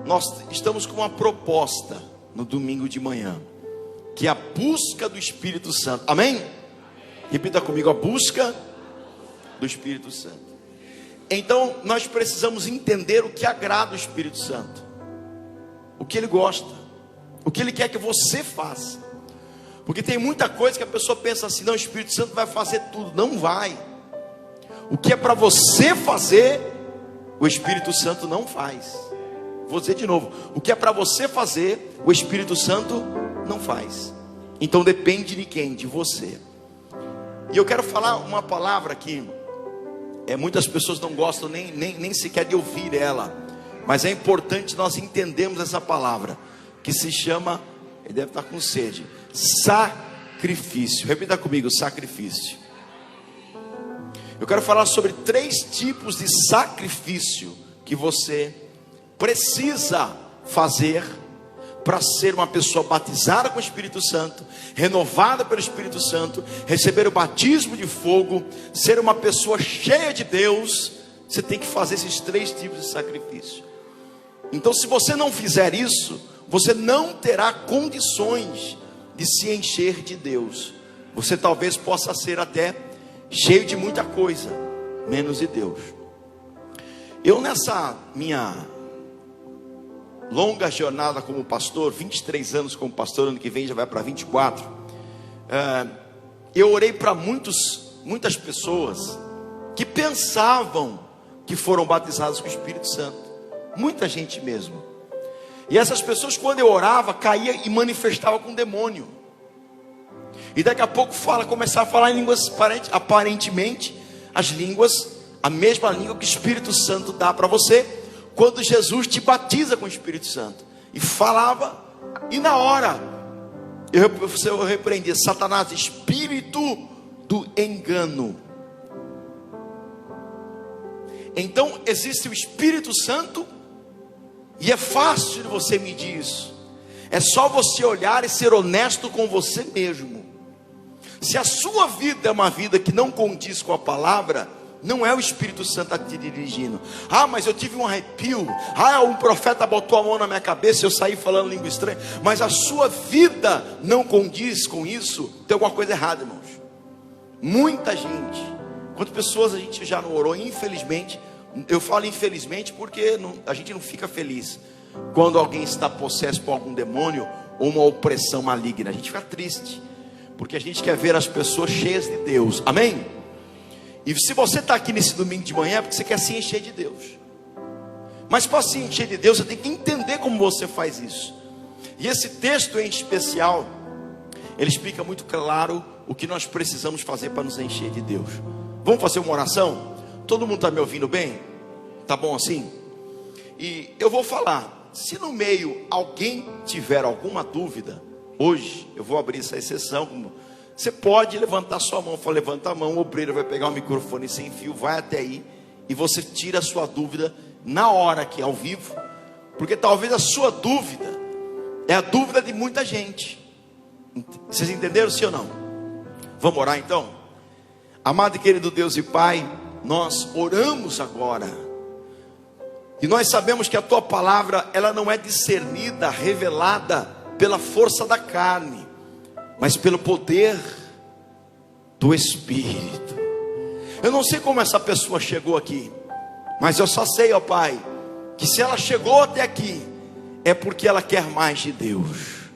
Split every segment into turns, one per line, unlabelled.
nós estamos com uma proposta no domingo de manhã, que é a busca do Espírito Santo. Amém? Repita comigo: a busca do Espírito Santo. Então nós precisamos entender o que agrada o Espírito Santo, o que ele gosta, o que ele quer que você faça. Porque tem muita coisa que a pessoa pensa assim: não, o Espírito Santo vai fazer tudo. Não vai. O que é para você fazer, o Espírito Santo não faz. Vou dizer de novo: o que é para você fazer, o Espírito Santo não faz. Então depende de quem? De você. E eu quero falar uma palavra que muitas pessoas não gostam nem sequer de ouvir ela, mas é importante nós entendermos essa palavra, que se chama, ele deve estar com sede, sacrifício. Repita comigo: sacrifício. Eu quero falar sobre 3 tipos de sacrifício que você precisa fazer para ser uma pessoa batizada com o Espírito Santo, renovada pelo Espírito Santo, receber o batismo de fogo, ser uma pessoa cheia de Deus. Você tem que fazer esses 3 tipos de sacrifício. Então, se você não fizer isso, você não terá condições de se encher de Deus. Você talvez possa ser até cheio de muita coisa, menos de Deus. Eu, nessa minha longa jornada como pastor, 23 anos como pastor, ano que vem já vai para 24, eu orei para muitas pessoas que pensavam que foram batizadas com o Espírito Santo, muita gente mesmo. E essas pessoas, quando eu orava, caía e manifestava com demônio. E daqui a pouco começava a falar em línguas, aparentemente as línguas, a mesma língua que o Espírito Santo dá para você quando Jesus te batiza com o Espírito Santo. E falava, e na hora eu repreendia: Satanás, espírito do engano. Então existe o Espírito Santo, e é fácil de você medir isso. É só você olhar e ser honesto com você mesmo. Se a sua vida é uma vida que não condiz com a palavra, não é o Espírito Santo te dirigindo. Ah, mas eu tive um arrepio. Ah, um profeta botou a mão na minha cabeça e eu saí falando língua estranha. Mas a sua vida não condiz com isso. Tem alguma coisa errada, irmãos. Muita gente. Quantas pessoas a gente já não orou? Infelizmente. Eu falo infelizmente porque a gente não fica feliz quando alguém está possesso por algum demônio ou uma opressão maligna. A gente fica triste, porque a gente quer ver as pessoas cheias de Deus. Amém? E se você está aqui nesse domingo de manhã, é porque você quer se encher de Deus. Mas para se encher de Deus, você tem que entender como você faz isso. E esse texto em especial, ele explica muito claro o que nós precisamos fazer para nos encher de Deus. Vamos fazer uma oração? Todo mundo está me ouvindo bem? Tá bom assim? E eu vou falar. Se no meio alguém tiver alguma dúvida, hoje eu vou abrir essa exceção. Você pode levantar sua mão. Levanta a mão, o obreiro vai pegar o microfone sem fio, vai até aí, e você tira a sua dúvida na hora aqui, ao vivo. Porque talvez a sua dúvida é a dúvida de muita gente. Vocês entenderam, sim ou não? Vamos orar então? Amado e querido Deus e Pai, nós oramos agora, e nós sabemos que a Tua palavra, ela não é discernida, revelada pela força da carne, mas pelo poder do Espírito. Eu não sei como essa pessoa chegou aqui, mas eu só sei, ó Pai, que se ela chegou até aqui, é porque ela quer mais de Deus.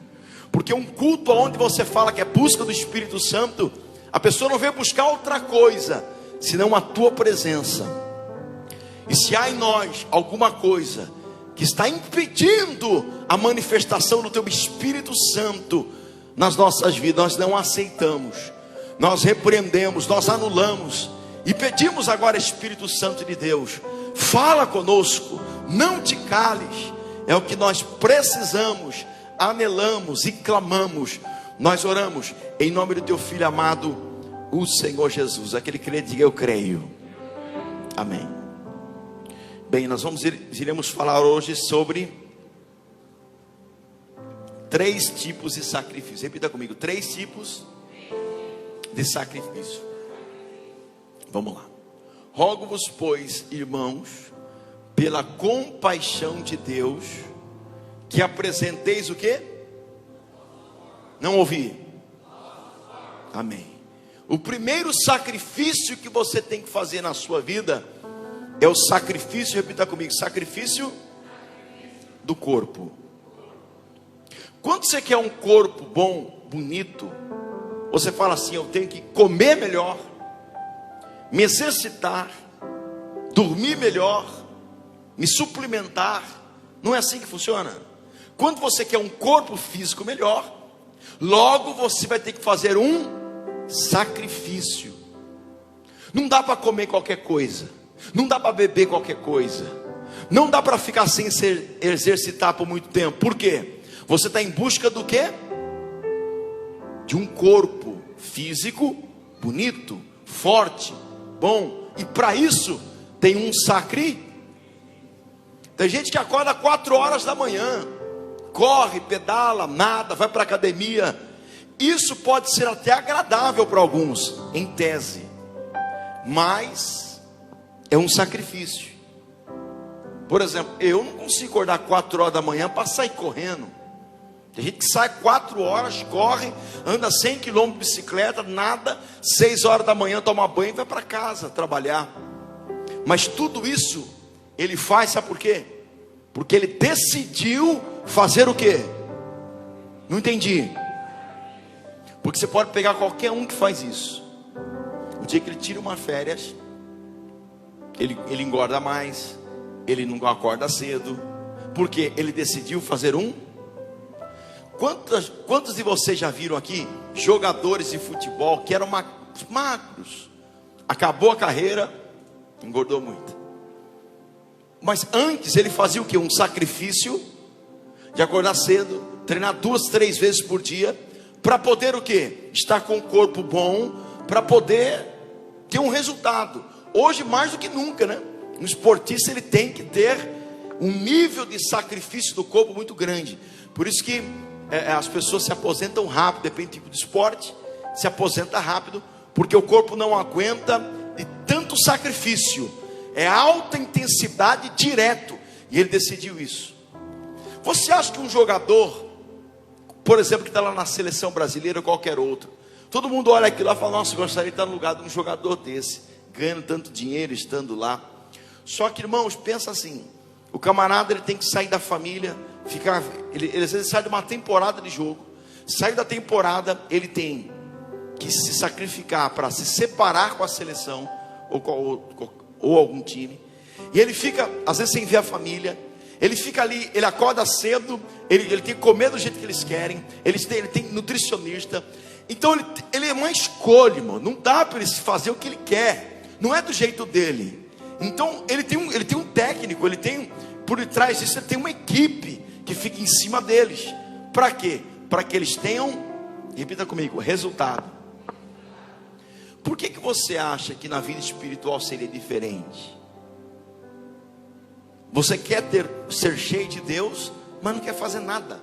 Porque um culto onde você fala que é busca do Espírito Santo, a pessoa não veio buscar outra coisa, senão a Tua presença. E se há em nós alguma coisa que está impedindo a manifestação do Teu Espírito Santo nas nossas vidas, nós não aceitamos, nós repreendemos, nós anulamos e pedimos agora, Espírito Santo de Deus, fala conosco, não te cales. É o que nós precisamos, anelamos e clamamos. Nós oramos em nome do Teu Filho amado, o Senhor Jesus. Aquele que crê, diga: eu creio. Amém. Bem, nós iremos falar hoje sobre 3 tipos de sacrifício. Repita comigo: 3 tipos de sacrifício. Vamos lá. Rogo-vos, pois, irmãos, pela compaixão de Deus, que apresenteis o quê? Não ouvi. Amém. O primeiro sacrifício que você tem que fazer na sua vida é o sacrifício, repita comigo, sacrifício do corpo. Quando você quer um corpo bom, bonito, você fala assim: eu tenho que comer melhor, me exercitar, dormir melhor, me suplementar. Não é assim que funciona? Quando você quer um corpo físico melhor, logo você vai ter que fazer um sacrifício. Não dá para comer qualquer coisa, não dá para beber qualquer coisa, não dá para ficar sem se exercitar por muito tempo. Por quê? Você está em busca do quê? De um corpo físico bonito, forte, bom. E para isso tem um sacrifício. Tem gente que acorda 4 horas da manhã, corre, pedala, nada, vai para a academia. Isso pode ser até agradável para alguns, em tese, mas é um sacrifício. Por exemplo, eu não consigo acordar 4 horas da manhã para sair correndo. Tem gente que sai 4 horas, corre, anda 100 km de bicicleta, nada, 6 horas da manhã toma banho e vai para casa trabalhar. Mas tudo isso ele faz, sabe por quê? Porque ele decidiu fazer o quê? Não entendi. Porque você pode pegar qualquer um que faz isso. O dia que ele tira uma férias, ele engorda mais, ele não acorda cedo, porque ele decidiu fazer um. Quantos de vocês já viram aqui jogadores de futebol que eram magros, acabou a carreira, engordou muito, mas antes ele fazia o que? Um sacrifício de acordar cedo, treinar 2, 3 vezes por dia, para poder o que? Estar com o corpo bom, para poder ter um resultado. Hoje mais do que nunca, né? Um esportista ele tem que ter um nível de sacrifício do corpo muito grande. Por isso que as pessoas se aposentam rápido, depende do tipo de esporte, se aposenta rápido, porque o corpo não aguenta de tanto sacrifício. É alta intensidade direto, e ele decidiu isso. Você acha que um jogador, por exemplo, que está lá na seleção brasileira ou qualquer outro, todo mundo olha aquilo lá e fala: nossa, gostaria de estar no lugar de um jogador desse, ganhando tanto dinheiro, estando lá. Só que, irmãos, pensa assim: o camarada ele tem que sair da família, ele às vezes sai de uma temporada de jogo, sai da temporada, ele tem que se sacrificar para se separar com a seleção ou algum time, e ele fica às vezes sem ver a família. Ele fica ali, ele acorda cedo, ele tem que comer do jeito que eles querem, ele tem nutricionista. Então ele é uma escolha, irmão. Não dá para ele fazer o que ele quer, não é do jeito dele. Então ele tem um técnico, ele tem, por detrás disso, ele tem uma equipe que fica em cima deles. Para quê? Para que eles tenham, repita comigo, resultado. Por que você acha que na vida espiritual seria diferente? Você quer ser cheio de Deus, mas não quer fazer nada.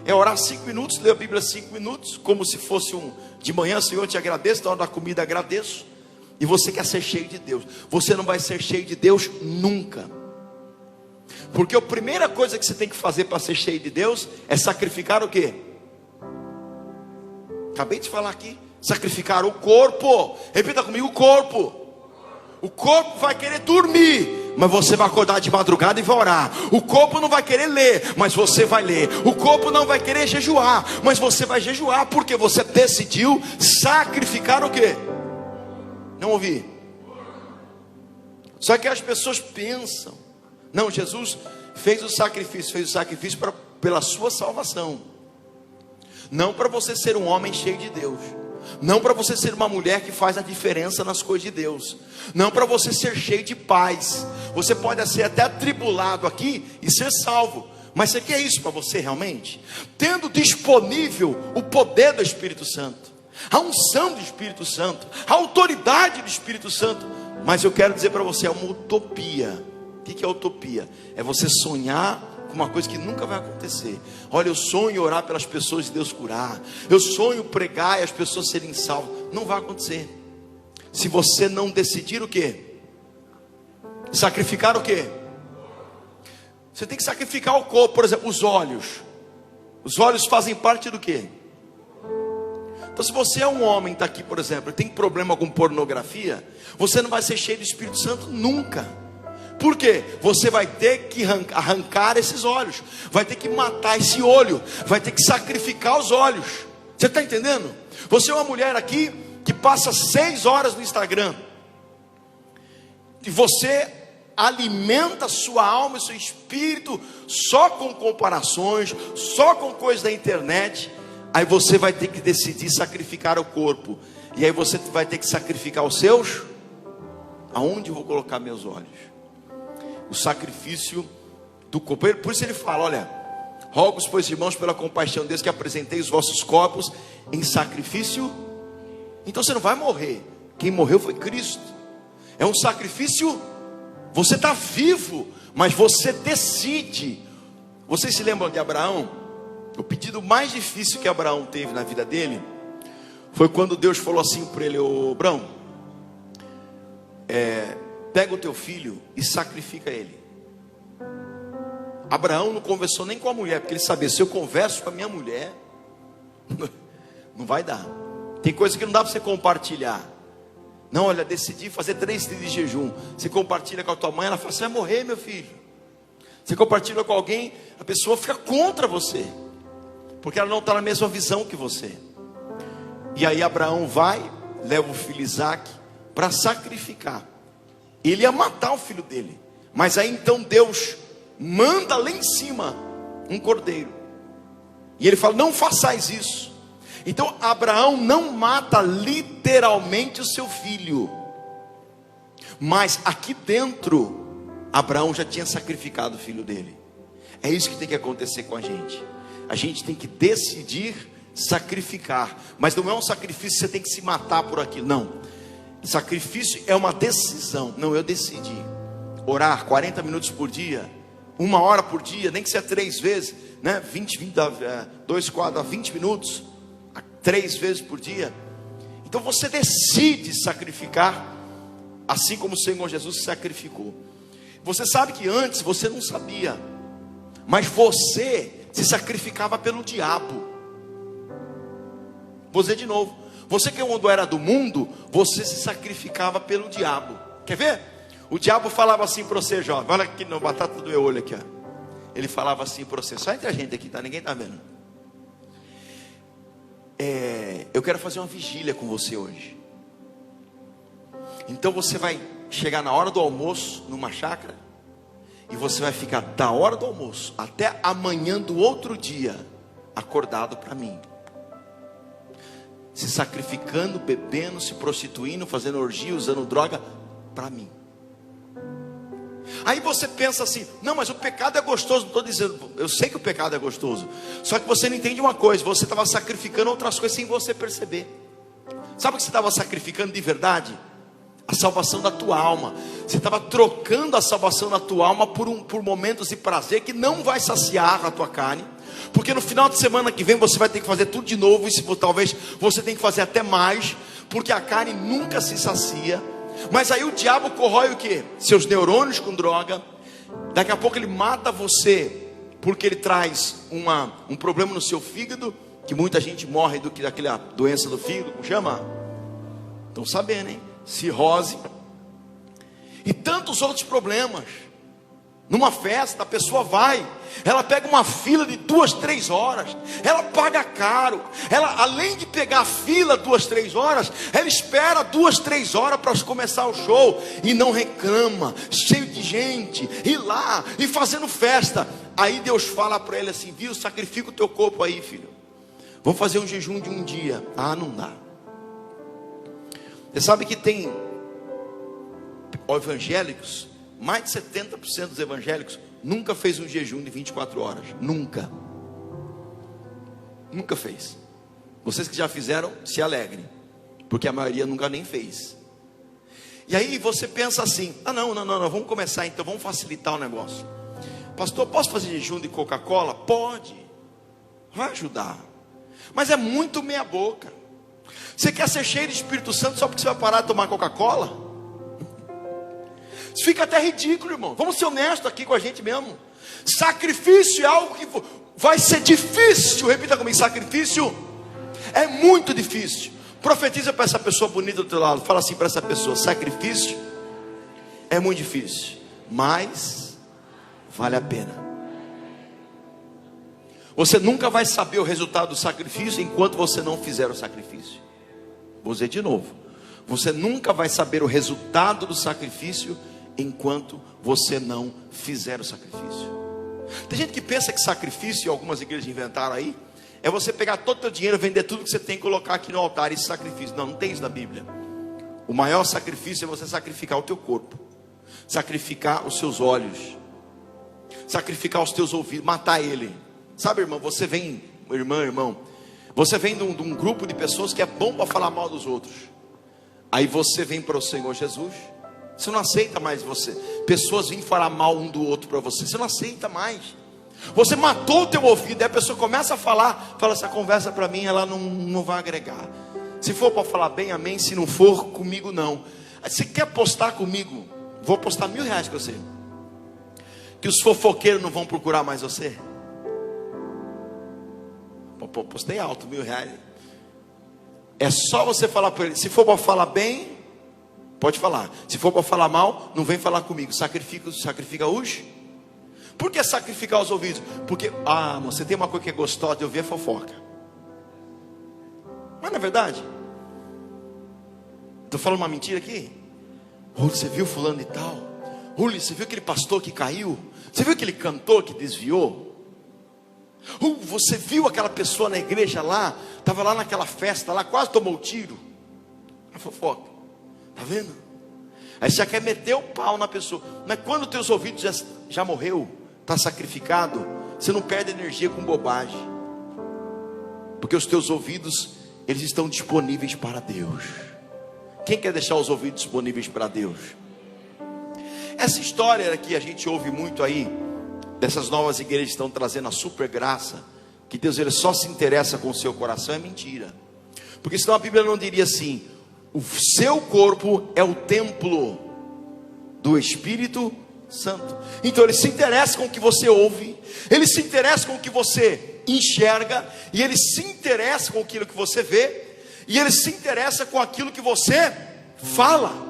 É orar 5 minutos, ler a Bíblia 5 minutos, como se fosse de manhã: Senhor, eu te agradeço, na hora da comida agradeço. E você quer ser cheio de Deus. Você não vai ser cheio de Deus nunca. Porque a primeira coisa que você tem que fazer para ser cheio de Deus é sacrificar o quê? Acabei de falar aqui. Sacrificar o corpo. Repita comigo: o corpo. O corpo vai querer dormir, mas você vai acordar de madrugada e vai orar. O corpo não vai querer ler, mas você vai ler. O corpo não vai querer jejuar, mas você vai jejuar, porque você decidiu sacrificar o quê? Não ouvi. Só que as pessoas pensam: não, Jesus fez o sacrifício pela sua salvação, não para você ser um homem cheio de Deus, não para você ser uma mulher que faz a diferença nas coisas de Deus, não para você ser cheio de paz. Você pode ser até atribulado aqui e ser salvo, mas você quer isso para você realmente? Tendo disponível o poder do Espírito Santo, a unção do Espírito Santo, a autoridade do Espírito Santo. Mas eu quero dizer para você, é uma utopia. O que é utopia? É você sonhar com uma coisa que nunca vai acontecer. Olha, eu sonho orar pelas pessoas e Deus curar, eu sonho pregar e as pessoas serem salvas. Não vai acontecer se você não decidir o quê? Sacrificar o quê? Você tem que sacrificar o corpo. Por exemplo, os olhos. Os olhos fazem parte do quê? Então, se você é um homem, está aqui, por exemplo, e tem problema com pornografia, você não vai ser cheio do Espírito Santo nunca. Por quê? Você vai ter que arrancar esses olhos, vai ter que matar esse olho, vai ter que sacrificar os olhos. Você está entendendo? Você é uma mulher aqui que passa 6 horas no Instagram, e você alimenta a sua alma e seu espírito só com comparações, só com coisas da internet. Aí você vai ter que decidir sacrificar o corpo. E aí você vai ter que sacrificar os seus. Aonde eu vou colocar meus olhos? O sacrifício do corpo. Por isso ele fala, olha, rogo-vos, pois, irmãos, pela compaixão de Deus, que apresentei os vossos corpos em sacrifício. Então você não vai morrer. Quem morreu foi Cristo. É um sacrifício. Você está vivo, mas você decide. Vocês se lembram de Abraão? O pedido mais difícil que Abraão teve na vida dele foi quando Deus falou assim para ele: ô Abraão, pega o teu filho e sacrifica ele. Abraão não conversou nem com a mulher, porque ele sabia, se eu converso com a minha mulher, não vai dar. Tem coisa que não dá para você compartilhar. Não, olha, decidi fazer 3 dias de jejum. Você compartilha com a tua mãe, ela fala, você vai morrer, meu filho. Você compartilha com alguém, a pessoa fica contra você, porque ela não está na mesma visão que você. E aí Abraão vai, leva o filho Isaac para sacrificar. Ele ia matar o filho dele, mas aí então Deus manda lá em cima um cordeiro, e ele fala, não façais isso. Então Abraão não mata literalmente o seu filho, mas aqui dentro Abraão já tinha sacrificado o filho dele. É isso que tem que acontecer com a gente. A gente tem que decidir sacrificar, mas não é um sacrifício que você tem que se matar por aquilo, não. Sacrifício é uma decisão. Não, eu decidi orar 40 minutos por dia, 1 hora por dia, nem que seja 3 vezes, né? 2 quadros a 20 minutos, 3 vezes por dia. Então você decide sacrificar, assim como o Senhor Jesus sacrificou. Você sabe que antes você não sabia, mas você se sacrificava pelo diabo. Vou dizer de novo, você que quando era do mundo, você se sacrificava pelo diabo. Quer ver? O diabo falava assim para você, jovem, olha aqui na batata do meu olho aqui, ó. Ele falava assim para você, só entre a gente aqui, tá? Ninguém tá vendo. Eu quero fazer uma vigília com você hoje. Então você vai chegar na hora do almoço numa chácara, e você vai ficar da hora do almoço até amanhã do outro dia acordado para mim, se sacrificando, bebendo, se prostituindo, fazendo orgia, usando droga para mim. Aí você pensa assim, não, mas o pecado é gostoso. Não estou dizendo, eu sei que o pecado é gostoso, só que você não entende uma coisa, você estava sacrificando outras coisas sem você perceber. Sabe o que você estava sacrificando de verdade? A salvação da tua alma. Você estava trocando a salvação da tua alma por momentos de prazer que não vai saciar a tua carne, porque no final de semana que vem você vai ter que fazer tudo de novo, e talvez você tenha que fazer até mais, porque a carne nunca se sacia. Mas aí o diabo corrói o quê? Seus neurônios com droga. Daqui a pouco ele mata você, porque ele traz um problema no seu fígado, que muita gente morre daquela doença do fígado, como chama? Estão sabendo, hein? Cirrose e tantos outros problemas. Numa festa, a pessoa vai, ela pega uma fila de 2, 3 horas, ela paga caro, ela além de pegar a fila 2, 3 horas, ela espera 2, 3 horas para começar o show, e não reclama, cheio de gente, e lá, e fazendo festa. Aí Deus fala para ele assim, viu, sacrifica o teu corpo aí, filho, vamos fazer um jejum de 1 dia. Ah, não dá. Você sabe que tem evangélicos, mais de 70% dos evangélicos nunca fez um jejum de 24 horas. Nunca fez. Vocês que já fizeram, se alegrem, porque a maioria nunca nem fez. E aí você pensa assim, não, vamos começar então, vamos facilitar o negócio. Pastor, posso fazer jejum de Coca-Cola? Pode, vai ajudar, mas é muito meia boca. Você quer ser cheio de Espírito Santo só porque você vai parar de tomar Coca-Cola? Isso fica até ridículo, irmão. Vamos ser honestos aqui com a gente mesmo. Sacrifício é algo que vai ser difícil. Repita comigo: sacrifício é muito difícil. Profetiza para essa pessoa bonita do teu lado. Fala assim para essa pessoa: sacrifício é muito difícil, mas vale a pena. Você nunca vai saber o resultado do sacrifício enquanto você não fizer o sacrifício. Vou dizer de novo: você nunca vai saber o resultado do sacrifício enquanto você não fizer o sacrifício. Tem gente que pensa que sacrifício, e algumas igrejas inventaram aí, é você pegar todo o teu dinheiro, vender tudo que você tem e colocar aqui no altar. Isso é sacrifício. Não, não tem isso na Bíblia. O maior sacrifício é você sacrificar o teu corpo, sacrificar os seus olhos, sacrificar os teus ouvidos, matar ele. Sabe, irmão, você vem, irmão, você vem de um grupo de pessoas que é bom para falar mal dos outros. Aí você vem para o Senhor Jesus, você não aceita mais você. Pessoas vêm falar mal um do outro para você, você não aceita mais. Você matou o teu ouvido, aí a pessoa começa a falar, fala: essa conversa para mim, ela não vai agregar. Se for para falar bem, amém. Se não for, comigo não. Aí você quer apostar comigo? Vou apostar R$1000 com você, que os fofoqueiros não vão procurar mais você. Postei alto, R$1000. É só você falar para ele: se for para falar bem, pode falar. Se for para falar mal, não vem falar comigo. Sacrifica os. Por que sacrificar os ouvidos? Porque, você tem uma coisa que é gostosa de ouvir, é fofoca. Mas não é verdade? Estou falando uma mentira aqui? Você viu fulano e tal? Você viu aquele pastor que caiu? Você viu aquele cantor que desviou? Você viu aquela pessoa na igreja lá? Estava lá naquela festa lá, quase tomou tiro. A fofoca. Está vendo? Aí você quer meter o pau na pessoa. Mas quando teus ouvidos já morreu, está sacrificado, você não perde energia com bobagem. Porque os teus ouvidos, eles estão disponíveis para Deus. Quem quer deixar os ouvidos disponíveis para Deus? Essa história que a gente ouve muito aí, dessas novas igrejas que estão trazendo a super graça, que Deus ele só se interessa com o seu coração, é mentira. Porque senão a Bíblia não diria assim: o seu corpo é o templo do Espírito Santo. Então ele se interessa com o que você ouve, ele se interessa com o que você enxerga, e ele se interessa com aquilo que você vê, e ele se interessa com aquilo que você fala.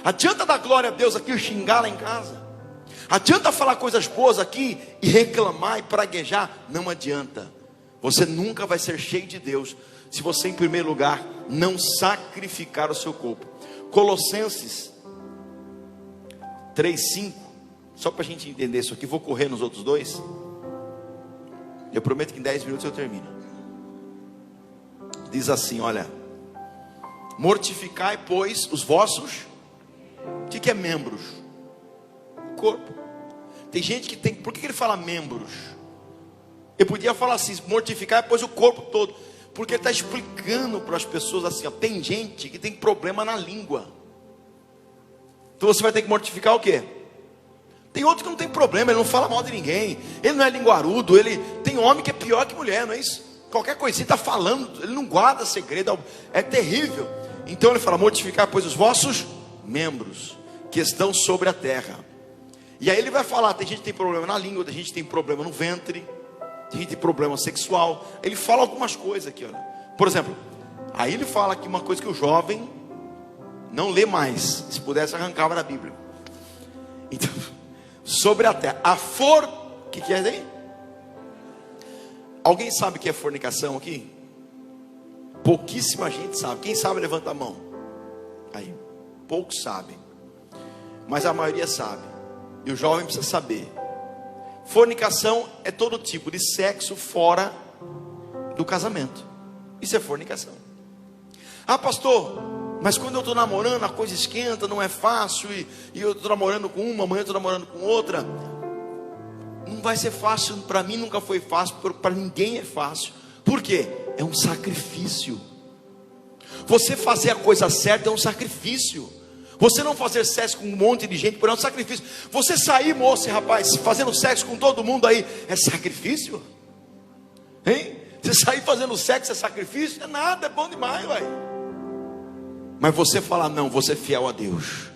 Adianta dar glória a Deus aqui e xingar lá em casa? Adianta falar coisas boas aqui e reclamar e praguejar? Não adianta. Você nunca vai ser cheio de Deus se você, em primeiro lugar, não sacrificar o seu corpo. Colossenses 3:5, só para a gente entender isso aqui. Vou correr nos outros dois. Eu prometo que em 10 minutos eu termino. Diz assim, olha: mortificai, pois, os vossos. O que é membros? O corpo. Tem gente que tem. Por que ele fala membros? Eu podia falar assim: mortificai, pois, o corpo todo. Porque ele está explicando para as pessoas assim, ó, tem gente que tem problema na língua. Então você vai ter que mortificar o quê? Tem outro que não tem problema, ele não fala mal de ninguém, ele não é linguarudo, ele tem homem que é pior que mulher, não é isso? Qualquer coisinha está falando, ele não guarda segredo, é terrível. Então ele fala: mortificar, pois, os vossos membros que estão sobre a terra. E aí ele vai falar: tem gente que tem problema na língua, tem gente que tem problema no ventre, tem gente que tem problema sexual. Ele fala algumas coisas aqui, olha. Por exemplo, aí ele fala aqui uma coisa que o jovem não lê mais. Se pudesse, arrancava da Bíblia. Então, sobre a terra. O que é aí? Alguém sabe o que é fornicação aqui? Pouquíssima gente sabe. Quem sabe, levanta a mão. Aí, poucos sabem, mas a maioria sabe. E o jovem precisa saber. Fornicação é todo tipo de sexo fora do casamento. Isso é fornicação. Pastor, mas quando eu estou namorando, a coisa esquenta, não é fácil, e eu estou namorando com uma, amanhã eu estou namorando com outra. Não vai ser fácil, para mim nunca foi fácil, para ninguém é fácil. Por quê? É um sacrifício. Você fazer a coisa certa é um sacrifício. Você não fazer sexo com um monte de gente, por é um sacrifício. Você sair, moça e rapaz, fazendo sexo com todo mundo aí, é sacrifício? Hein? Você sair fazendo sexo é sacrifício? É nada, é bom demais, vai. Mas você falar: não, você é fiel a Deus.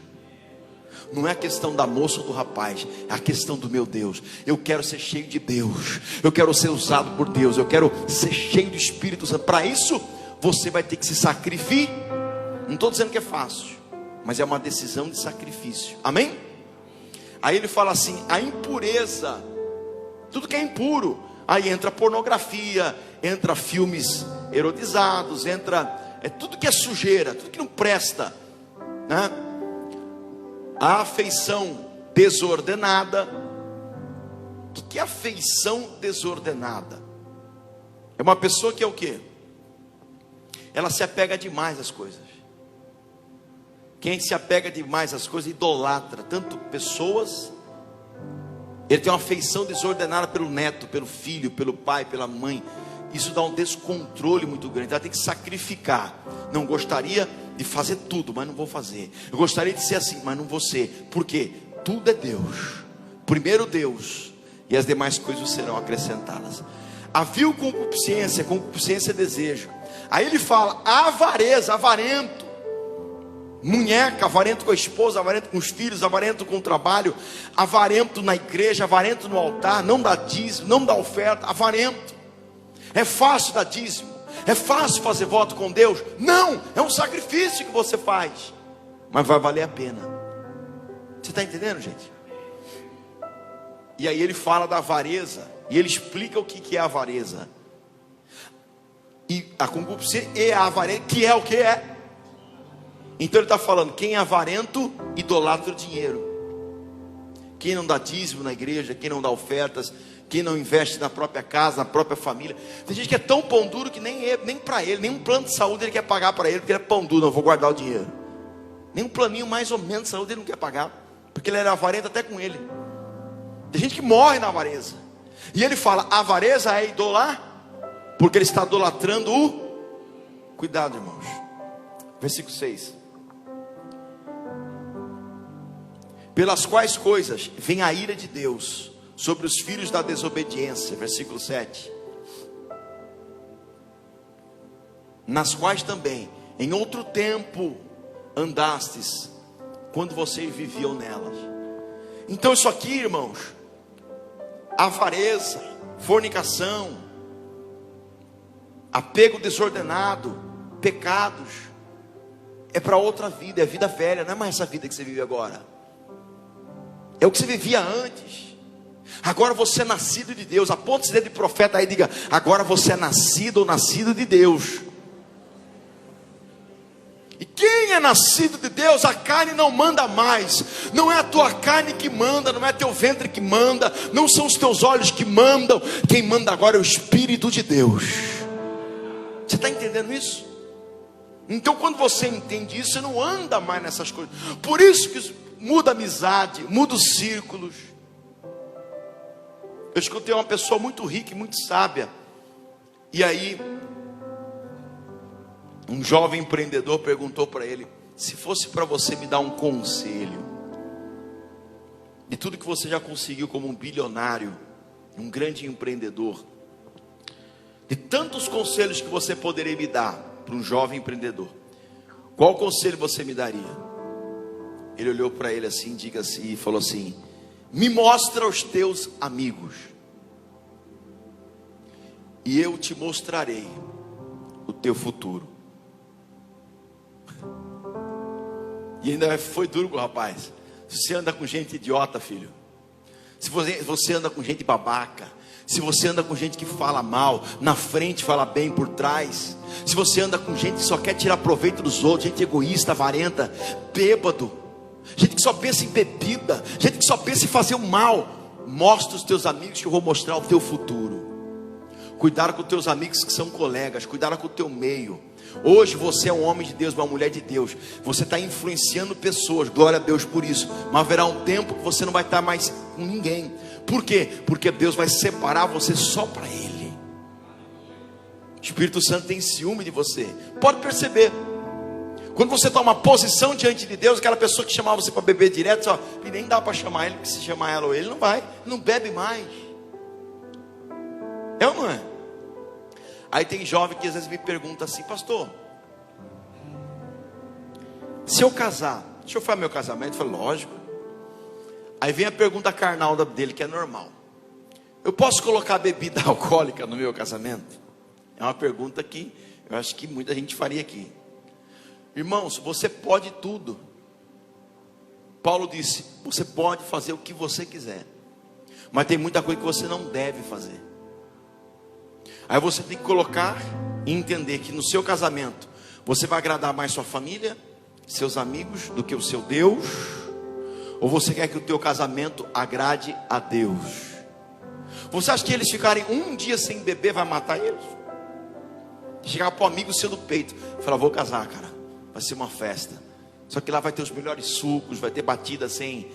Não é a questão da moça ou do rapaz, é a questão do meu Deus. Eu quero ser cheio de Deus, eu quero ser usado por Deus, eu quero ser cheio do Espírito Santo. Para isso, você vai ter que se sacrificar. Não estou dizendo que é fácil, mas é uma decisão de sacrifício. Amém? Aí ele fala assim: a impureza, tudo que é impuro. Aí entra pornografia, entra filmes erotizados, entra tudo que é sujeira, tudo que não presta, né? A afeição desordenada. O que é afeição desordenada? É uma pessoa que é o quê? Ela se apega demais às coisas. Quem se apega demais às coisas idolatra tanto pessoas. Ele tem uma afeição desordenada pelo neto, pelo filho, pelo pai, pela mãe. Isso dá um descontrole muito grande. Ela tem que sacrificar. Não gostaria de fazer tudo, mas não vou fazer. Eu gostaria de ser assim, mas não vou ser. Por quê? Tudo é Deus. Primeiro Deus, e as demais coisas serão acrescentadas. A vil concupiscência, concupiscência é desejo. Aí ele fala: avareza, avarento. Munheca, avarento com a esposa, avarento com os filhos, avarento com o trabalho, avarento na igreja, avarento no altar, não dá dízimo, não dá oferta, avarento. É fácil dar dízimo, é fácil fazer voto com Deus? Não, é um sacrifício que você faz, mas vai valer a pena. Você está entendendo, gente? E aí ele fala da avareza, e ele explica o que é a avareza. E a concupiscência e a avareza, que é o que é. Então ele está falando: quem é avarento, idolatra o dinheiro. Quem não dá dízimo na igreja, quem não dá ofertas, quem não investe na própria casa, na própria família. Tem gente que é tão pão duro que nem para ele, nem um plano de saúde ele quer pagar para ele, porque ele é pão duro. Não, vou guardar o dinheiro. Nem um planinho mais ou menos de saúde ele não quer pagar, porque ele era avarento até com ele. Tem gente que morre na avareza. E ele fala: a avareza é idolar, porque ele está idolatrando o... Cuidado, irmãos. Versículo 6. Pelas quais coisas vem a ira de Deus sobre os filhos da desobediência. Versículo 7. Nas quais também em outro tempo andastes, quando vocês viviam nelas. Então isso aqui, irmãos, avareza, fornicação, apego desordenado, pecados, é para outra vida, é vida velha, não é mais essa vida que você vive agora. É o que você vivia antes. Agora você é nascido de Deus. Aponte esse dedo de profeta aí e diga: agora você é nascido ou nascido de Deus. E quem é nascido de Deus, a carne não manda mais. Não é a tua carne que manda, não é teu ventre que manda, não são os teus olhos que mandam. Quem manda agora é o Espírito de Deus. Você está entendendo isso? Então quando você entende isso, você não anda mais nessas coisas. Por isso que muda a amizade, muda os círculos. Eu escutei uma pessoa muito rica e muito sábia. E aí um jovem empreendedor perguntou para ele: se fosse para você me dar um conselho de tudo que você já conseguiu como um bilionário, um grande empreendedor, de tantos conselhos que você poderia me dar para um jovem empreendedor, qual conselho você me daria? Ele olhou para ele assim, e falou assim: me mostra os teus amigos, e eu te mostrarei o teu futuro. E ainda foi duro com o rapaz. Se você anda com gente idiota, filho, se você anda com gente babaca, se você anda com gente que fala mal, na frente fala bem por trás, se você anda com gente que só quer tirar proveito dos outros, gente egoísta, avarenta, bêbado, gente que só pensa em bebida, gente que só pensa em fazer o mal, mostra os teus amigos que eu vou mostrar o teu futuro. Cuidado com os teus amigos que são colegas, cuidado com o teu meio. Hoje você é um homem de Deus, uma mulher de Deus, você está influenciando pessoas, glória a Deus por isso. Mas haverá um tempo que você não vai estar mais com ninguém. Por quê? Porque Deus vai separar você só para Ele. O Espírito Santo tem ciúme de você. Pode perceber, quando você toma posição diante de Deus, aquela pessoa que chamava você para beber direto, só, e nem dá para chamar ele, porque se chamar ela ou ele, não vai, não bebe mais. É ou não é? Aí tem jovem que às vezes me pergunta assim: pastor, se eu casar, deixa eu fazer meu casamento? Eu falo: lógico, Aí vem a pergunta carnal dele, que é normal: eu posso colocar bebida alcoólica no meu casamento? É uma pergunta que eu acho que muita gente faria aqui. Irmãos, você pode tudo. Paulo disse: você pode fazer o que você quiser, mas tem muita coisa que você não deve fazer. Aí você tem que colocar e entender que no seu casamento você vai agradar mais sua família, seus amigos, do que o seu Deus. Ou você quer que o teu casamento agrade a Deus? Você acha que eles ficarem um dia sem beber vai matar eles? Chegar para o amigo seu do peito e falar: vou casar, cara, vai ser uma festa, só que lá vai ter os melhores sucos, vai ter batida sem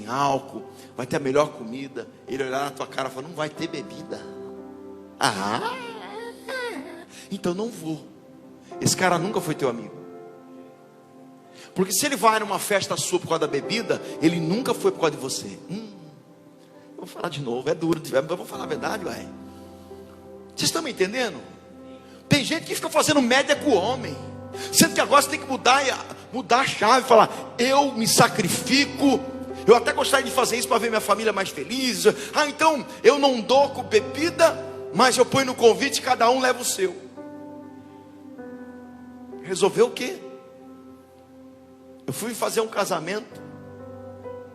álcool, vai ter a melhor comida. Ele olhar na tua cara e falar: não vai ter bebida. Então não vou. Esse cara nunca foi teu amigo. Porque se ele vai numa festa sua por causa da bebida, ele nunca foi por causa de você. Vou falar de novo, é duro, mas eu vou falar a verdade, ué. Vocês estão me entendendo? Tem gente que fica fazendo média com o homem, sendo que agora você tem que mudar a chave e falar: eu me sacrifico. Eu até gostaria de fazer isso para ver minha família mais feliz. Então eu não dou com bebida, mas eu ponho no convite, cada um leva o seu. Resolveu o quê? Eu fui fazer um casamento,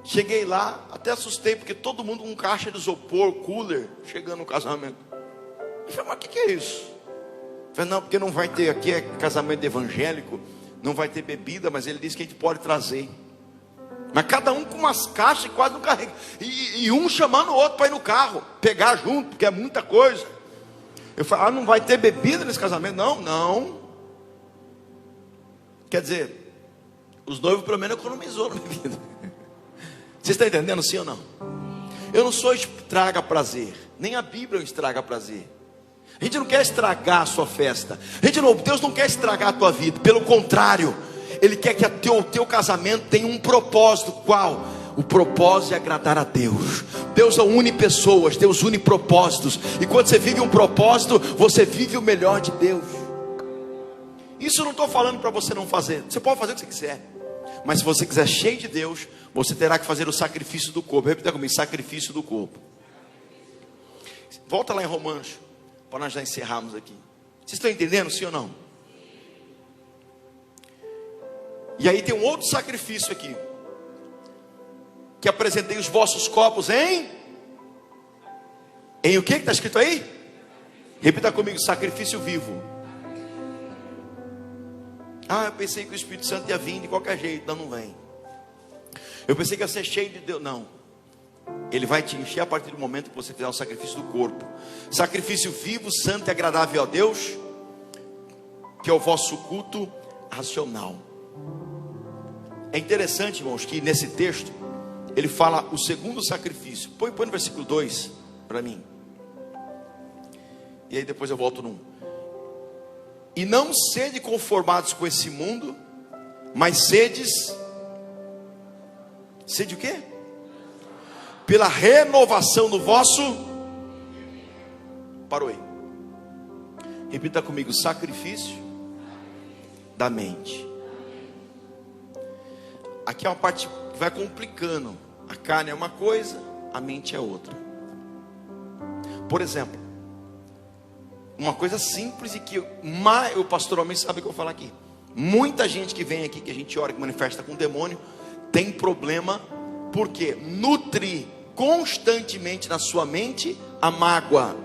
cheguei lá, até assustei, porque todo mundo com caixa de isopor, cooler, chegando no casamento. Eu falei: mas o que é isso? Eu falei: não, porque não vai ter, aqui é casamento evangélico, não vai ter bebida, mas ele disse que a gente pode trazer. Mas cada um com umas caixas e quase não carrega, e um chamando o outro para ir no carro, pegar junto, porque é muita coisa. Eu falei: não vai ter bebida nesse casamento? Não. Quer dizer, os noivos pelo menos economizou na bebida. Vocês estão entendendo, sim ou não? Eu não sou estraga prazer, nem a Bíblia estraga prazer. A gente não quer estragar a sua festa. Deus não quer estragar a tua vida. Pelo contrário, Ele quer que o teu casamento tenha um propósito. Qual? O propósito de agradar a Deus. Deus não une pessoas, Deus une propósitos. E quando você vive um propósito, você vive o melhor de Deus. Isso eu não estou falando para você não fazer. Você pode fazer o que você quiser, mas se você quiser cheio de Deus, você terá que fazer o sacrifício do corpo. Repita comigo: sacrifício do corpo. Volta lá em Romanos, para nós já encerrarmos aqui. Vocês estão entendendo, sim ou não? E aí tem um outro sacrifício aqui: que apresentei os vossos corpos em o que está escrito aí? Repita comigo: sacrifício vivo. Eu pensei que o Espírito Santo ia vir de qualquer jeito. Não vem. Eu pensei que ia ser cheio de Deus. Não. Ele vai te encher a partir do momento que você fizer o sacrifício do corpo. Sacrifício vivo, santo e agradável a Deus, que é o vosso culto racional. É interessante, irmãos, que nesse texto ele fala o segundo sacrifício. Põe no versículo 2 para mim. E aí depois eu volto no 1. E não sede conformados com esse mundo, mas sede o quê? Pela renovação do vosso. Parou aí. Repita comigo: sacrifício da mente. Aqui é uma parte que vai complicando. A carne é uma coisa, a mente é outra. Por exemplo, uma coisa simples e que o pastoralmente sabe o que eu vou falar aqui. Muita gente que vem aqui, que a gente ora, que manifesta com demônio, tem problema, porque nutre constantemente na sua mente a mágoa.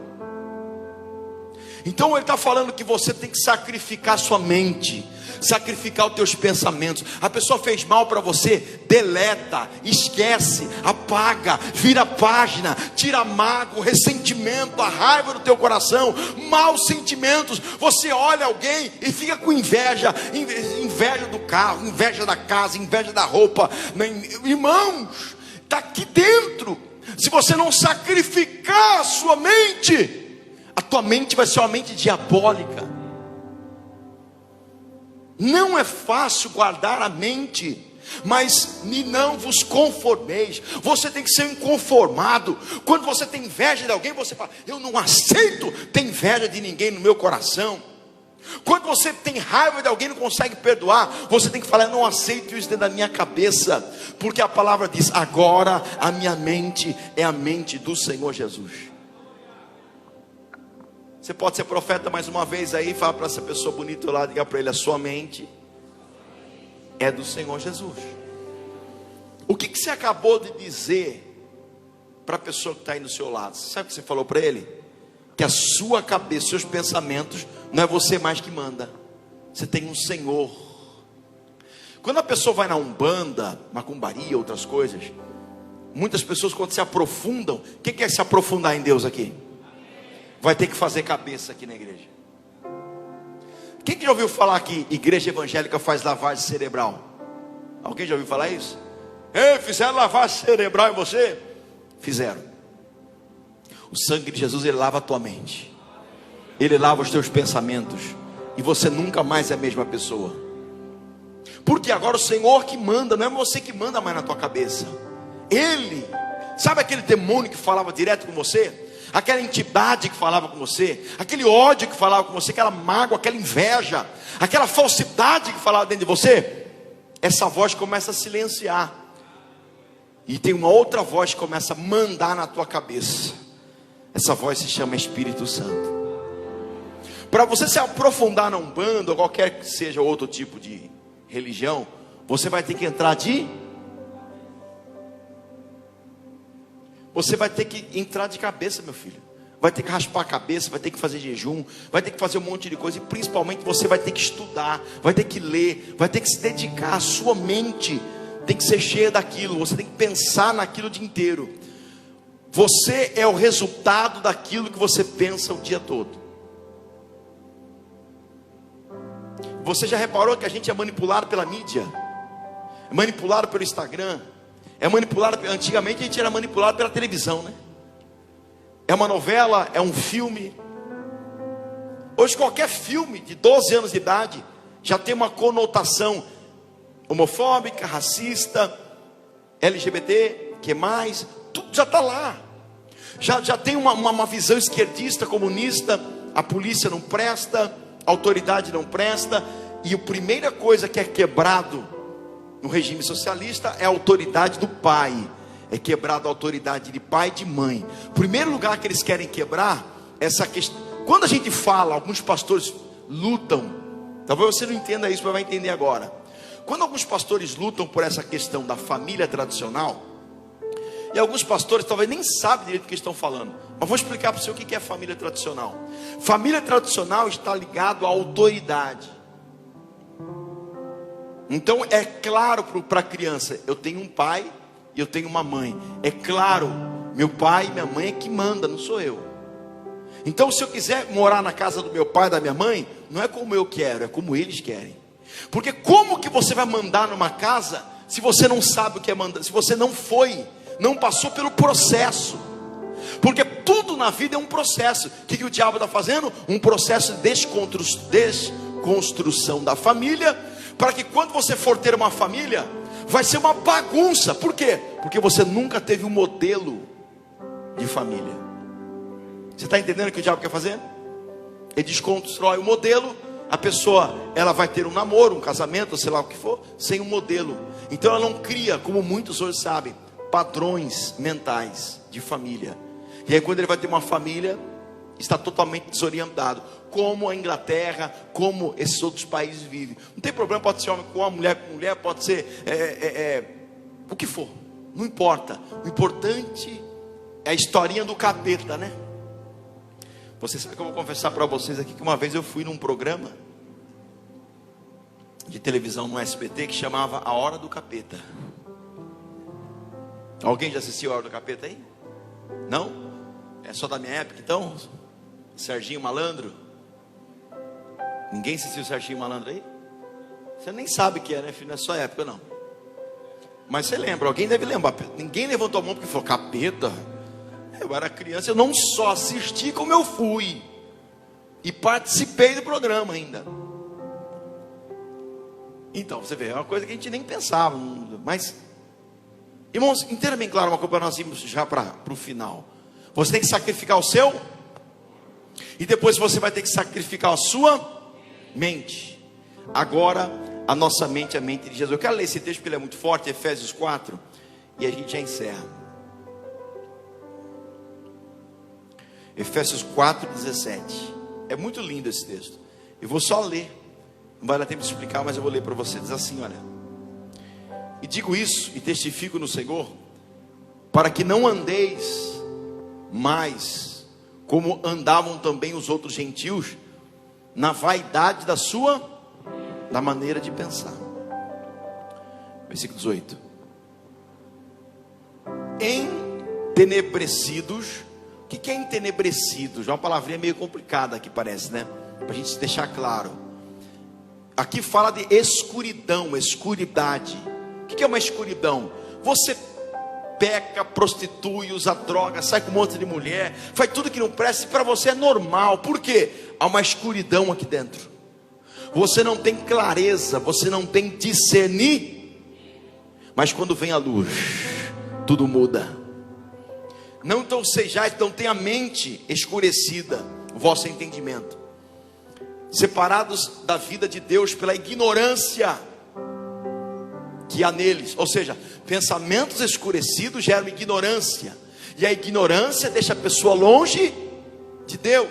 Então ele está falando que você tem que sacrificar a sua mente, sacrificar os teus pensamentos. A pessoa fez mal para você, deleta, esquece, apaga, vira a página, tira a mágoa, o ressentimento, a raiva do teu coração, maus sentimentos. Você olha alguém e fica com inveja do carro, inveja da casa, inveja da roupa. Irmãos, está aqui dentro. Se você não sacrificar a sua mente, a tua mente vai ser uma mente diabólica. Não é fácil guardar a mente, mas não vos conformeis. Você tem que ser inconformado. Quando você tem inveja de alguém, você fala: eu não aceito ter inveja de ninguém no meu coração. Quando você tem raiva de alguém e não consegue perdoar, você tem que falar: eu não aceito isso dentro da minha cabeça, porque a palavra diz: agora a minha mente é a mente do Senhor Jesus. Você pode ser profeta mais uma vez aí, fala para essa pessoa bonita lá, diga para ele: a sua mente é do Senhor Jesus. O que você acabou de dizer para a pessoa que está aí do seu lado? Sabe o que você falou para ele? Que a sua cabeça, seus pensamentos, não é você mais que manda. Você tem um Senhor. Quando a pessoa vai na Umbanda, macumbaria, outras coisas, muitas pessoas, quando se aprofundam, o que é se aprofundar em Deus aqui? Vai ter que fazer cabeça aqui na igreja. Quem que já ouviu falar que igreja evangélica faz lavagem cerebral? Alguém já ouviu falar isso? Ei, fizeram lavagem cerebral em você? Fizeram. O sangue de Jesus, ele lava a tua mente, ele lava os teus pensamentos, e você nunca mais é a mesma pessoa. Porque agora o Senhor que manda, não é você que manda mais na tua cabeça. Ele, sabe aquele demônio que falava direto com você? Aquela entidade que falava com você, aquele ódio que falava com você, aquela mágoa, aquela inveja, aquela falsidade que falava dentro de você, essa voz começa a silenciar, e tem uma outra voz que começa a mandar na tua cabeça. Essa voz se chama Espírito Santo. Para você se aprofundar na Umbanda, ou qualquer que seja outro tipo de religião, você vai ter que entrar Você vai ter que entrar de cabeça, meu filho. Vai ter que raspar a cabeça, vai ter que fazer jejum, vai ter que fazer um monte de coisa. E principalmente você vai ter que estudar, vai ter que ler, vai ter que se dedicar. A sua mente tem que ser cheia daquilo. Você tem que pensar naquilo o dia inteiro. Você é o resultado daquilo que você pensa o dia todo. Você já reparou que a gente é manipulado pela mídia? É manipulado pelo Instagram? É manipulado, antigamente a gente era manipulado pela televisão, né? É uma novela, é um filme. Hoje qualquer filme de 12 anos de idade já tem uma conotação homofóbica, racista, LGBT, que mais? Tudo já está lá. Já tem uma visão esquerdista, comunista. A polícia não presta, a autoridade não presta. E a primeira coisa que é quebrado no regime socialista é a autoridade do pai. É quebrada a autoridade de pai e de mãe. O primeiro lugar que eles querem quebrar é essa questão. Quando a gente fala, alguns pastores lutam, talvez você não entenda isso, mas vai entender agora. Quando alguns pastores lutam por essa questão da família tradicional, e alguns pastores talvez nem sabem direito do que estão falando, mas vou explicar para você o que é família tradicional. Família tradicional está ligado à autoridade. Então é claro para a criança: eu tenho um pai e eu tenho uma mãe. É claro, meu pai e minha mãe é que manda, não sou eu. Então se eu quiser morar na casa do meu pai e da minha mãe, não é como eu quero, é como eles querem. Porque como que você vai mandar numa casa se você não sabe o que é mandar? Se você não passou pelo processo. Porque tudo na vida é um processo. O que o diabo está fazendo? Um processo de desconstrução da família, para que quando você for ter uma família, vai ser uma bagunça. Por quê? Porque você nunca teve um modelo de família. Você está entendendo o que o diabo quer fazer? Ele desconstrói o modelo. A pessoa, ela vai ter um namoro, um casamento, sei lá o que for, sem um modelo. Então ela não cria, como muitos hoje sabem, padrões mentais de família. E aí quando ele vai ter uma família, está totalmente desorientado. Como a Inglaterra, como esses outros países vivem. Não tem problema, pode ser homem com homem, mulher com mulher, pode ser o que for, não importa. O importante é a historinha do capeta, né? Você sabe que eu vou confessar para vocês aqui que uma vez eu fui num programa de televisão no SBT que chamava A Hora do Capeta. Alguém já assistiu A Hora do Capeta aí? Não? É só da minha época então? Serginho Malandro? Ninguém assistiu o Serginho Malandro aí? Você nem sabe o que é, né, filho? Não é sua época não. Mas você lembra, alguém deve lembrar. Ninguém levantou a mão porque falou: capeta? Eu era criança, eu não só assisti como eu fui e participei do programa ainda. Então, você vê, é uma coisa que a gente nem pensava. Mas, irmãos, entenda bem claro uma coisa para nós irmos já para o final. Você tem que sacrificar o seu, e depois você vai ter que sacrificar a sua. mente. Agora a nossa mente é a mente de Jesus. Eu quero ler esse texto porque ele é muito forte, Efésios 4, e a gente já encerra. Efésios 4:17. É muito lindo esse texto. Eu vou só ler, não vai dar tempo de explicar, mas eu vou ler para você. Diz assim, olha: e digo isso e testifico no Senhor, para que não andeis mais como andavam também os outros gentios, na vaidade da maneira de pensar. Versículo 18. Entenebrecidos. O que é entenebrecidos? É uma palavrinha meio complicada aqui, parece, né? Para a gente deixar claro. Aqui fala de escuridão, escuridade. O que é uma escuridão? Você peca, prostitui, usa droga, sai com um monte de mulher, faz tudo que não presta, e para você é normal. Por quê? Há uma escuridão aqui dentro. Você não tem clareza, você não tem discernir. Mas quando vem a luz, tudo muda. Não então sejais, então tenha a mente escurecida, o vosso entendimento, separados da vida de Deus pela ignorância que há neles. Ou seja, pensamentos escurecidos geram ignorância, e a ignorância deixa a pessoa longe de Deus,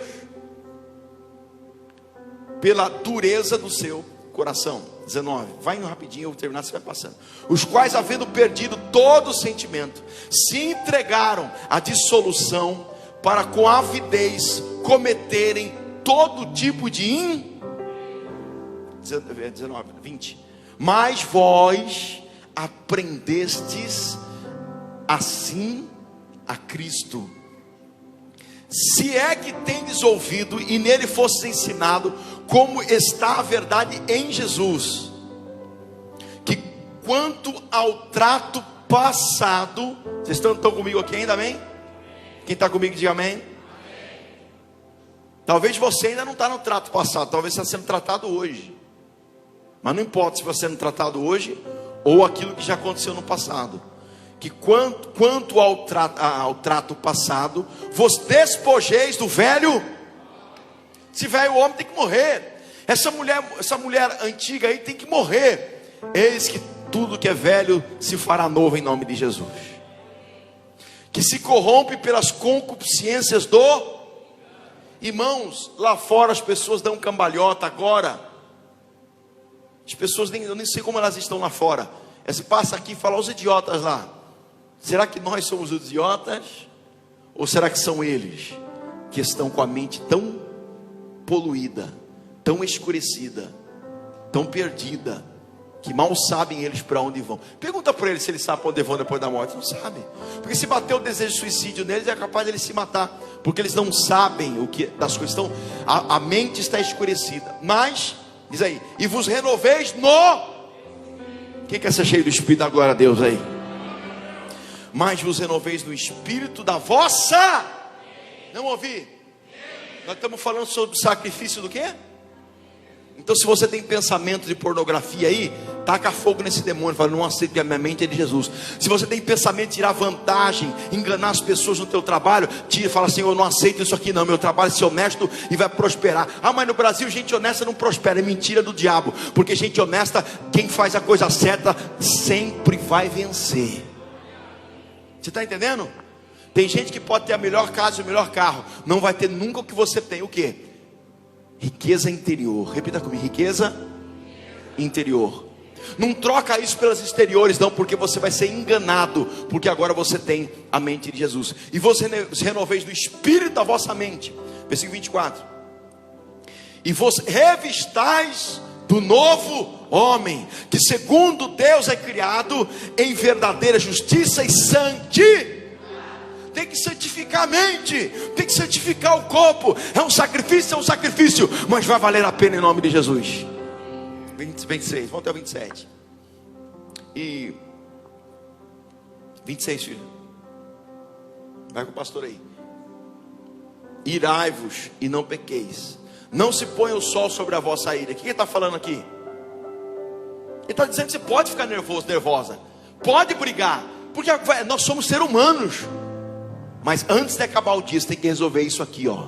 pela dureza do seu coração. 19, vai indo rapidinho, eu vou terminar, você vai passando. Os quais, havendo perdido todo o sentimento, se entregaram à dissolução, para com avidez cometerem todo tipo de 20. Mas vós aprendestes assim a Cristo, se é que tendes ouvido e nele fostes ensinado, como está a verdade em Jesus, que quanto ao trato passado, vocês estão comigo aqui ainda, amém? Quem está comigo diga amém. Talvez você ainda não está no trato passado, talvez você está sendo tratado hoje, mas não importa se você está sendo tratado hoje, ou aquilo que já aconteceu no passado. Que quanto ao trato passado, vos despojeis do velho. Esse velho homem tem que morrer. Essa mulher antiga aí tem que morrer. Eis que tudo que é velho se fará novo em nome de Jesus. Que se corrompe pelas concupiscências do... Irmãos, lá fora as pessoas dão cambalhota agora. As pessoas eu nem sei como elas estão lá fora. Você passa aqui e fala, os idiotas lá. Será que nós somos os idiotas? Ou será que são eles que estão com a mente tão poluída, tão escurecida, tão perdida, que mal sabem eles para onde vão? Pergunta para eles se eles sabem para onde vão depois da morte. Não sabem, porque se bater o desejo de suicídio neles, é capaz de eles se matar, porque eles não sabem o que das coisas. Então a mente está escurecida. Mas, diz aí, e vos renoveis no... Quem quer ser cheio do Espírito da glória a Deus aí? Mas vos renoveis no Espírito da vossa... Não ouvi? Nós estamos falando sobre sacrifício do quê? Então se você tem pensamento de pornografia aí, taca fogo nesse demônio, fala, não aceito que a minha mente é de Jesus. Se você tem pensamento de tirar vantagem, enganar as pessoas no teu trabalho, tira, fala assim, eu não aceito isso aqui não, meu trabalho é ser honesto e vai prosperar. Ah, mas no Brasil gente honesta não prospera, é mentira do diabo, porque gente honesta, quem faz a coisa certa sempre vai vencer. Você está entendendo? Tem gente que pode ter a melhor casa e o melhor carro, não vai ter nunca o que você tem. O quê? Riqueza interior. Repita comigo, riqueza interior. Não troca isso pelas exteriores não, porque você vai ser enganado, porque agora você tem a mente de Jesus. E você renoveis do Espírito da vossa mente. Versículo 24. E vos revistais do novo homem, que segundo Deus é criado em verdadeira justiça e santidade. Tem que santificar a mente, tem que santificar o corpo. É um sacrifício, mas vai valer a pena em nome de Jesus. 26, vamos até o 27. E 26, filho. Vai com o pastor aí. Irai-vos e não pequeis. Não se ponha o sol sobre a vossa ira. O que ele está falando aqui? Ele está dizendo que você pode ficar nervoso, nervosa. Pode brigar, porque nós somos seres humanos. Mas antes de acabar o dia, você tem que resolver isso aqui, ó.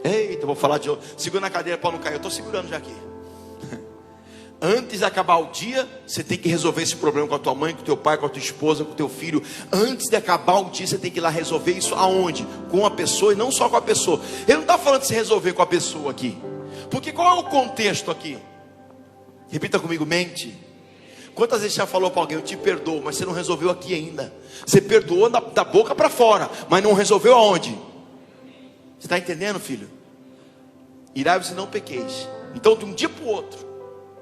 Eita, vou falar de novo. Segura na cadeira para não cair. Eu estou segurando já aqui. Antes de acabar o dia, você tem que resolver esse problema com a tua mãe, com o teu pai, com a tua esposa, com o teu filho. Antes de acabar o dia, você tem que ir lá resolver isso aonde? Com a pessoa e não só com a pessoa. Ele não está falando de se resolver com a pessoa aqui. Porque qual é o contexto aqui? Repita comigo, mente. Quantas vezes já falou para alguém, eu te perdoo, mas você não resolveu aqui ainda. Você perdoou da boca para fora, mas não resolveu aonde? Você está entendendo, filho? Irai-vos e não pequeis. Então de um dia para o outro,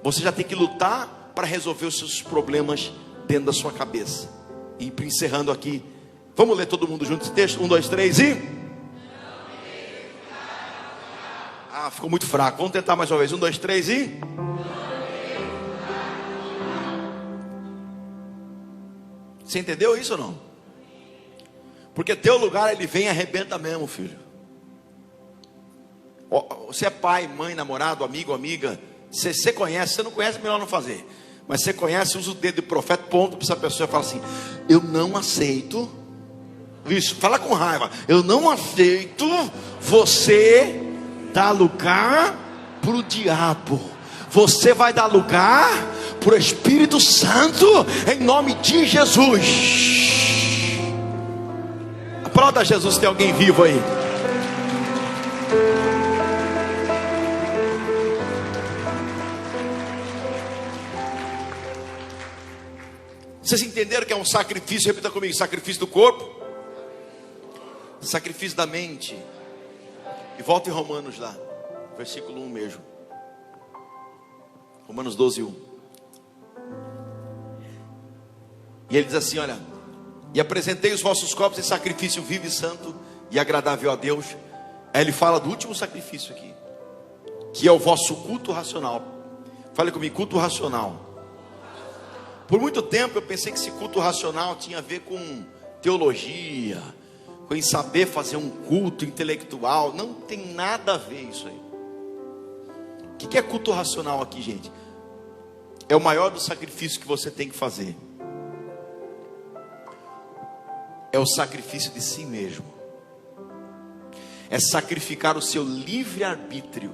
você já tem que lutar para resolver os seus problemas dentro da sua cabeça. E encerrando aqui, vamos ler todo mundo junto esse texto? 1, 2, 3 e... Ah, ficou muito fraco. Vamos tentar mais uma vez. 1, 2, 3 e... Você entendeu isso ou não? Porque teu lugar ele vem e arrebenta mesmo, filho. Você é pai, mãe, namorado, amigo, amiga. Você conhece, você não conhece, é melhor não fazer. Mas você conhece, usa o dedo de profeta, ponto para essa pessoa e fala assim: eu não aceito. Isso, fala com raiva. Eu não aceito você dar lugar para o diabo. Você vai dar lugar para o Espírito Santo, em nome de Jesus. Aplauda Jesus, tem alguém vivo aí. Vocês entenderam que é um sacrifício? Repita comigo: sacrifício do corpo, sacrifício da mente. E volta em Romanos lá, versículo 1 mesmo. Romanos 12, 1. E ele diz assim, olha: e apresentei os vossos corpos em sacrifício vivo e santo e agradável a Deus. Aí ele fala do último sacrifício aqui, que é o vosso culto racional. Fale comigo, culto racional. Por muito tempo eu pensei que esse culto racional tinha a ver com teologia, com em saber fazer um culto intelectual. Não tem nada a ver isso aí. O que é culto racional aqui, gente? É o maior dos sacrifícios que você tem que fazer. É o sacrifício de si mesmo. É sacrificar o seu livre-arbítrio.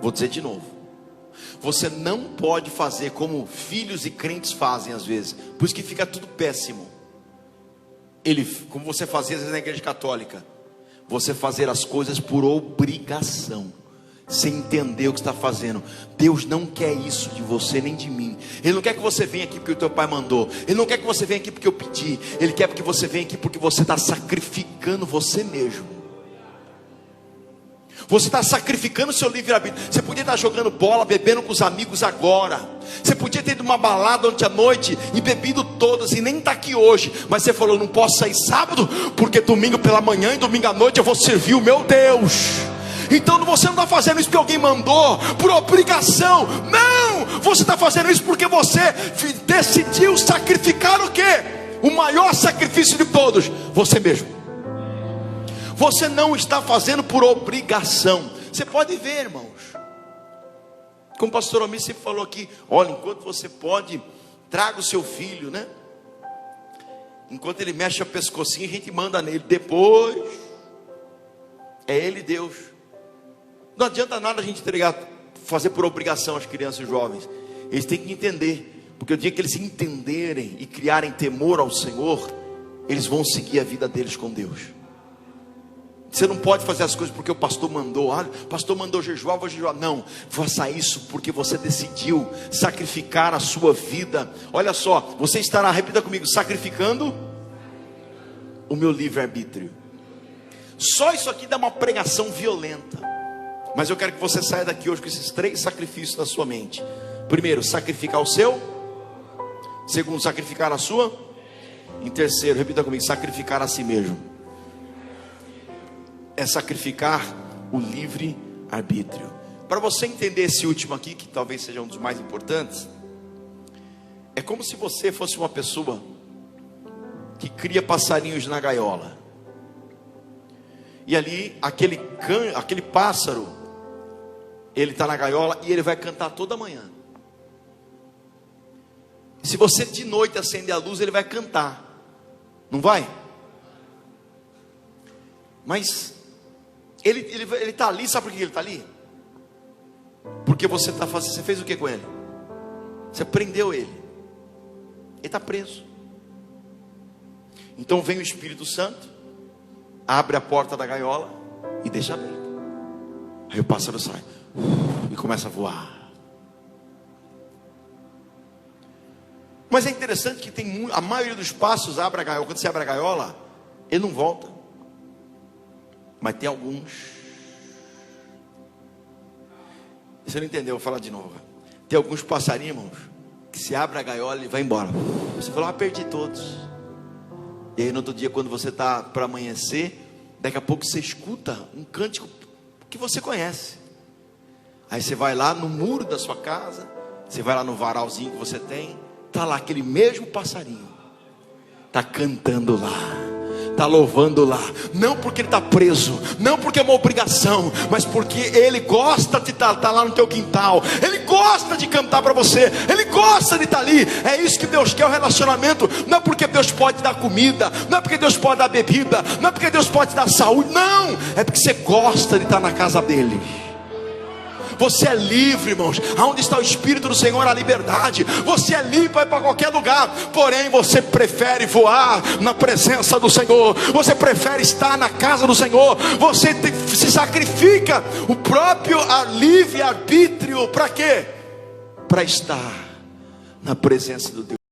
Vou dizer de novo. Você não pode fazer como filhos e crentes fazem às vezes. Por isso que fica tudo péssimo. Como você fazia às vezes na igreja católica. Você fazer as coisas por obrigação, sem entender o que está fazendo. Deus não quer isso de você nem de mim. Ele não quer que você venha aqui porque o teu pai mandou. Ele não quer que você venha aqui porque eu pedi. Ele quer que você venha aqui porque você está sacrificando você mesmo. Você está sacrificando o seu livre-arbítrio. Você podia estar jogando bola, bebendo com os amigos agora. Você podia ter ido uma balada ontem à noite e bebido todas e nem está aqui hoje. Mas você falou, não posso sair sábado, porque domingo pela manhã e domingo à noite eu vou servir o meu Deus. Então você não está fazendo isso porque alguém mandou, por obrigação. Não, você está fazendo isso porque você decidiu sacrificar o quê? O maior sacrifício de todos, você mesmo. Você não está fazendo por obrigação. Você pode ver, irmãos, como o pastor Omir sempre falou aqui, olha, enquanto você pode, traga o seu filho, né? Enquanto ele mexe a pescocinho, a gente manda nele. Depois é ele Deus. Não adianta nada a gente fazer por obrigação as crianças e os jovens. Eles têm que entender, porque o dia que eles entenderem e criarem temor ao Senhor, eles vão seguir a vida deles com Deus. Você não pode fazer as coisas porque o pastor mandou. Ah, o pastor mandou jejuar, vou jejuar. Não, faça isso porque você decidiu sacrificar a sua vida. Olha só, você estará, repita comigo, sacrificando o meu livre-arbítrio. Só isso aqui dá uma pregação violenta. Mas eu quero que você saia daqui hoje com esses 3 sacrifícios na sua mente. Primeiro, sacrificar o seu. Segundo, sacrificar a sua. Em terceiro, repita comigo, sacrificar a si mesmo. É sacrificar o livre-arbítrio. Para você entender esse último aqui, que talvez seja um dos mais importantes, é como se você fosse uma pessoa que cria passarinhos na gaiola. E ali, aquele pássaro, ele está na gaiola e ele vai cantar toda manhã. Se você de noite acender a luz, ele vai cantar. Não vai? Mas ele está ali, sabe por que ele está ali? Porque você fez o que com ele? Você prendeu ele. Ele está preso. Então vem o Espírito Santo, abre a porta da gaiola e deixa aberta. Aí o pássaro sai e começa a voar. Mas é interessante que a maioria dos pássaros abre a gaiola. Quando você abre a gaiola, ele não volta. Mas tem alguns. Você não entendeu, vou falar de novo. Tem alguns passarinhos, irmãos, que se abre a gaiola e vai embora. Você falou, perdi todos. E aí no outro dia, quando você está para amanhecer, daqui a pouco você escuta um cântico que você conhece. Aí você vai lá no muro da sua casa, você vai lá no varalzinho que você tem, está lá aquele mesmo passarinho, está cantando lá, está louvando lá, não porque ele está preso, não porque é uma obrigação, mas porque ele gosta de estar lá no teu quintal, ele gosta de cantar para você, ele gosta de estar ali. É isso que Deus quer, o relacionamento. Não é porque Deus pode dar comida, não é porque Deus pode dar bebida, não é porque Deus pode dar saúde, não, é porque você gosta de estar na casa dele. Você é livre, irmãos. Aonde está o Espírito do Senhor, a liberdade. Você é livre para ir para qualquer lugar. Porém você prefere voar na presença do Senhor. Você prefere estar na casa do Senhor. Você se sacrifica o próprio livre-arbítrio. Para quê? Para estar na presença do Deus.